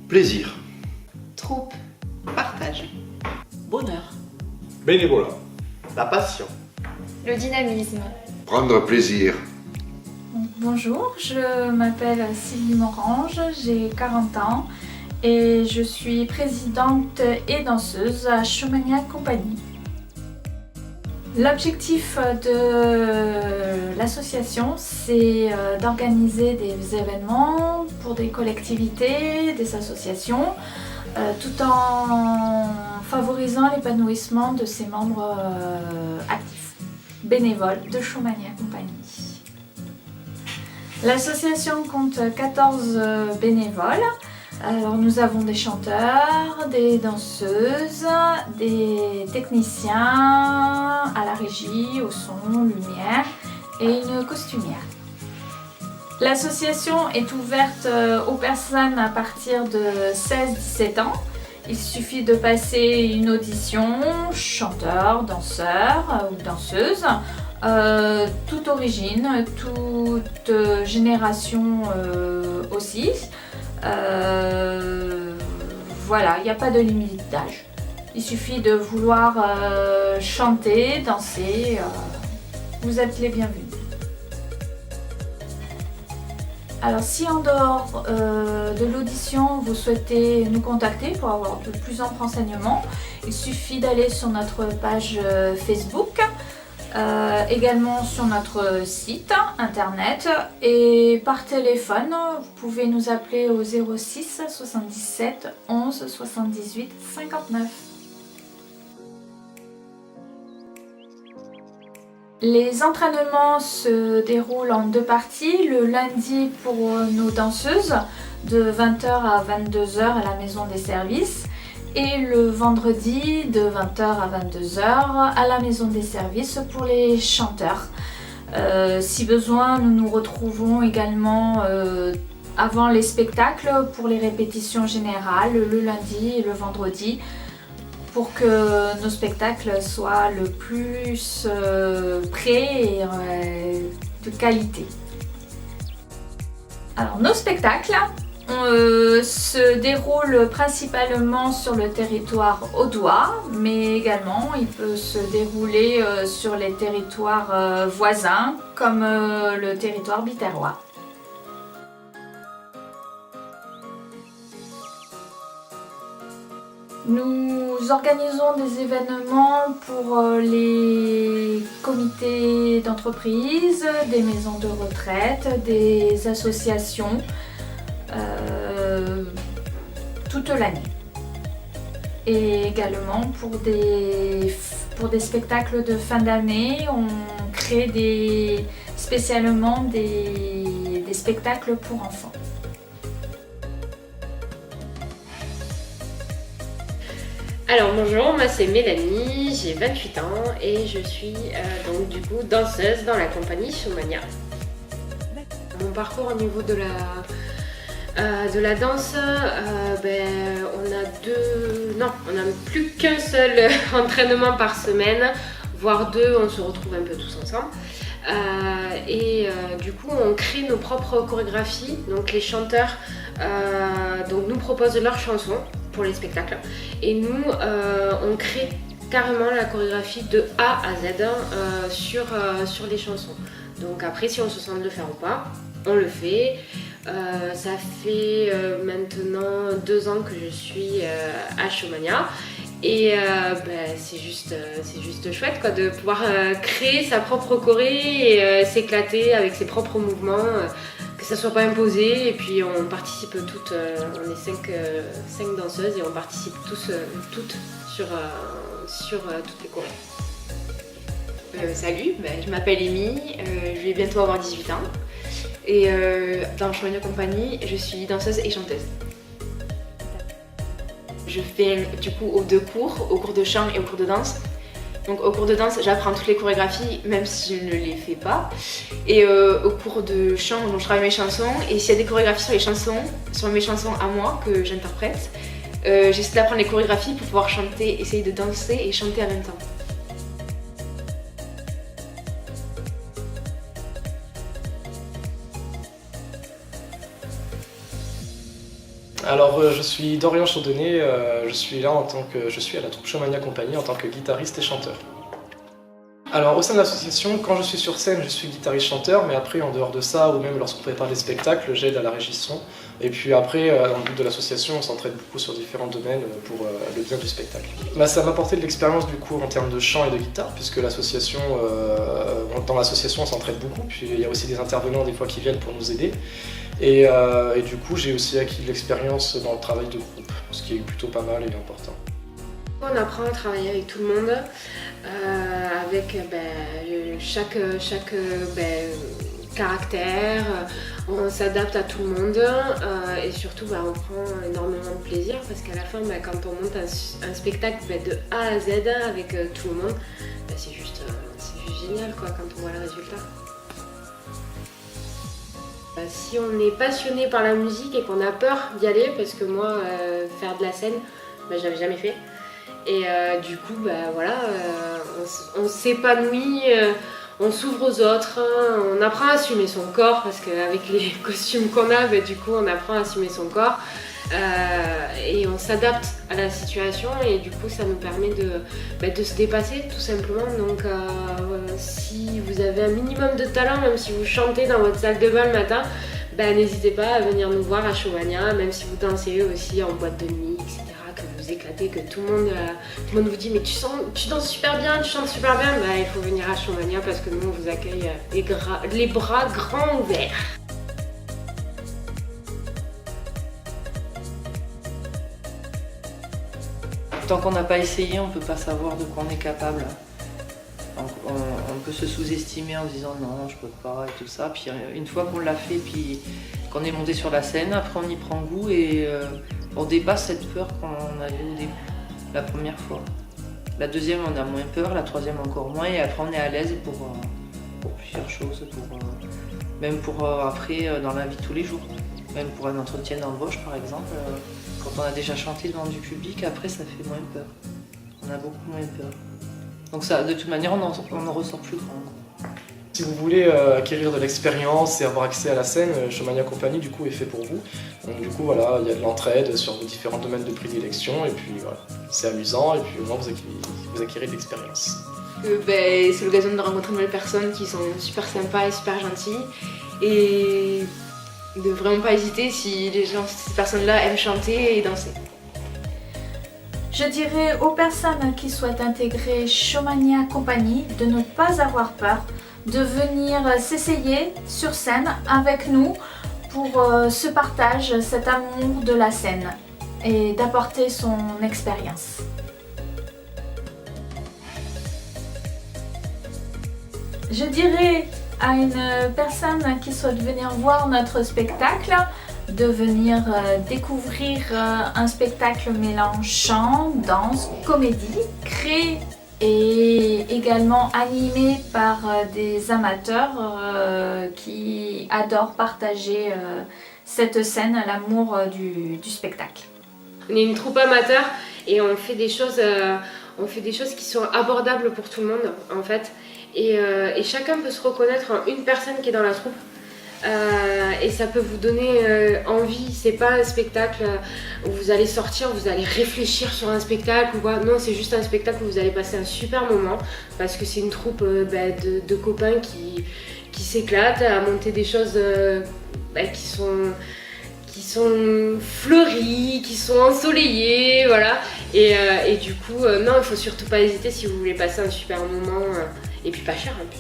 Plaisir. Troupe. Partage. Bonheur. Bénévolat. La passion. Le dynamisme. Prendre plaisir. Bonjour, je m'appelle Sylvie Morange, j'ai 40 ans et je suis présidente et danseuse à Chomagna Compagnie. L'objectif de l'association, c'est d'organiser des événements pour des collectivités, des associations, tout en favorisant l'épanouissement de ses membres actifs, bénévoles de Chomagna Compagnie. L'association compte 14 bénévoles. Alors nous avons des chanteurs, des danseuses, des techniciens à la régie, au son, lumière et une costumière. L'association est ouverte aux personnes à partir de 16-17 ans. Il suffit de passer une audition, chanteur, danseur ou danseuse. Toute origine, toute génération aussi. Voilà, il n'y a pas de limite d'âge. Il suffit de vouloir chanter, danser. Vous êtes les bienvenus. Alors si en dehors de l'audition vous souhaitez nous contacter pour avoir de plus amples renseignements, il suffit d'aller sur notre page Facebook. Également sur notre site internet et par téléphone, vous pouvez nous appeler au 06 77 11 78 59. Les entraînements se déroulent en deux parties. Le lundi pour nos danseuses de 20h à 22h à la maison des services. Et le vendredi de 20h à 22h à la maison des services pour les chanteurs. Si besoin, nous nous retrouvons également avant les spectacles pour les répétitions générales le lundi et le vendredi pour que nos spectacles soient le plus prêts et de qualité. Alors nos spectacles se déroule principalement sur le territoire audois, mais également il peut se dérouler sur les territoires voisins comme le territoire biterrois. Nous organisons des événements pour les comités d'entreprise, des maisons de retraite, des associations. Toute l'année et également pour des spectacles de fin d'année on crée spécialement des spectacles pour enfants. Alors bonjour, moi c'est Mélanie, j'ai 28 ans et je suis donc du coup danseuse dans la compagnie Chomagna. Mon parcours au niveau de la danse, on n'a plus qu'un seul entraînement par semaine, voire deux, on se retrouve un peu tous ensemble. Du coup on crée nos propres chorégraphies, donc les chanteurs nous proposent leurs chansons pour les spectacles et nous on crée carrément la chorégraphie de A à Z sur les chansons. Donc après si on se sent de le faire ou pas, on le fait. Ça fait maintenant 2 ans que je suis à Chomagna et c'est juste chouette quoi, de pouvoir créer sa propre choré et s'éclater avec ses propres mouvements, que ça soit pas imposé. Et puis on participe toutes, on est 5 danseuses et on participe toutes sur toutes les chorés. Salut, je m'appelle Amy, je vais bientôt avoir 18 ans. Et dans Chomagna Compagnie, je suis danseuse et chanteuse. Je fais du coup 2 cours, au cours de chant et au cours de danse. Donc au cours de danse, j'apprends toutes les chorégraphies, même si je ne les fais pas. Et au cours de chant, je travaille mes chansons. Et s'il y a des chorégraphies sur mes chansons à moi que j'interprète, j'essaie d'apprendre les chorégraphies pour pouvoir chanter, essayer de danser et chanter en même temps. Alors je suis Dorian Chaudonnet, je suis là je suis à la troupe Showmania Company en tant que guitariste et chanteur. Alors au sein de l'association, quand je suis sur scène, je suis guitariste-chanteur, mais après en dehors de ça, ou même lorsqu'on prépare des spectacles, j'aide à la régie son. Et puis après, dans le but de l'association, on s'entraide beaucoup sur différents domaines pour le bien du spectacle. Ça m'a apporté de l'expérience du coup en termes de chant et de guitare, puisque l'association, dans l'association on s'entraide beaucoup, puis il y a aussi des intervenants des fois qui viennent pour nous aider. Et du coup j'ai aussi acquis de l'expérience dans le travail de groupe, ce qui est plutôt pas mal et important. On apprend à travailler avec tout le monde, avec chaque caractère, on s'adapte à tout le monde et surtout on prend énormément de plaisir parce qu'à la fin quand on monte un spectacle de A à Z avec tout le monde, c'est juste génial quoi, quand on voit le résultat. Si on est passionné par la musique et qu'on a peur d'y aller, parce que moi faire de la scène, j'avais jamais fait. Et du coup, on s'épanouit, on s'ouvre aux autres, on apprend à assumer son corps parce qu'avec les costumes qu'on a, du coup, on apprend à assumer son corps et on s'adapte à la situation et du coup, ça nous permet de se dépasser tout simplement. Donc, si vous avez un minimum de talent, même si vous chantez dans votre salle de bain le matin, n'hésitez pas à venir nous voir à Showmania, même si vous dansez aussi en boîte de nuit, etc. Que vous éclatez, que tout le monde vous dit mais tu danses super bien, tu chantes super bien, il faut venir à Showmania parce que nous on vous accueille les bras grands ouverts. Tant qu'on n'a pas essayé, on ne peut pas savoir de quoi on est capable. Donc on peut se sous-estimer en se disant non, je peux pas et tout ça. Puis une fois qu'on l'a fait, puis qu'on est monté sur la scène, après on y prend goût et on dépasse cette peur qu'on avait au début, la première fois. La deuxième, on a moins peur, la troisième encore moins, et après on est à l'aise pour plusieurs choses, même pour après dans la vie de tous les jours. Même pour un entretien d'embauche par exemple, quand on a déjà chanté devant du public, après ça fait moins peur. On a beaucoup moins peur. Donc ça, de toute manière, on en ressort plus grand. Si vous voulez acquérir de l'expérience et avoir accès à la scène, Showmania Company du coup est fait pour vous. Donc du coup voilà, il y a de l'entraide sur vos différents domaines de prédilection et puis voilà, c'est amusant et puis au moins vous acquérez de l'expérience. C'est l'occasion de rencontrer de nouvelles personnes qui sont super sympas et super gentilles et de vraiment pas hésiter si ces personnes-là aiment chanter et danser. Je dirais aux personnes qui souhaitent intégrer Showmania Company de ne pas avoir peur, de venir s'essayer sur scène avec nous pour ce partage, cet amour de la scène et d'apporter son expérience. Je dirais à une personne qui souhaite venir voir notre spectacle de venir découvrir un spectacle mêlant chant, danse, comédie, créé et également animé par des amateurs qui adorent partager cette scène, l'amour du spectacle. On est une troupe amateur et on fait des choses qui sont abordables pour tout le monde en fait. Et chacun peut se reconnaître en une personne qui est dans la troupe. Et ça peut vous donner envie. C'est pas un spectacle où vous allez sortir, vous allez réfléchir sur un spectacle ou quoi. Non, c'est juste un spectacle où vous allez passer un super moment parce que c'est une troupe de copains qui s'éclatent à monter des choses qui sont fleuries, qui sont ensoleillées, voilà. Et du coup, non, il faut surtout pas hésiter si vous voulez passer un super moment et puis pas cher en plus.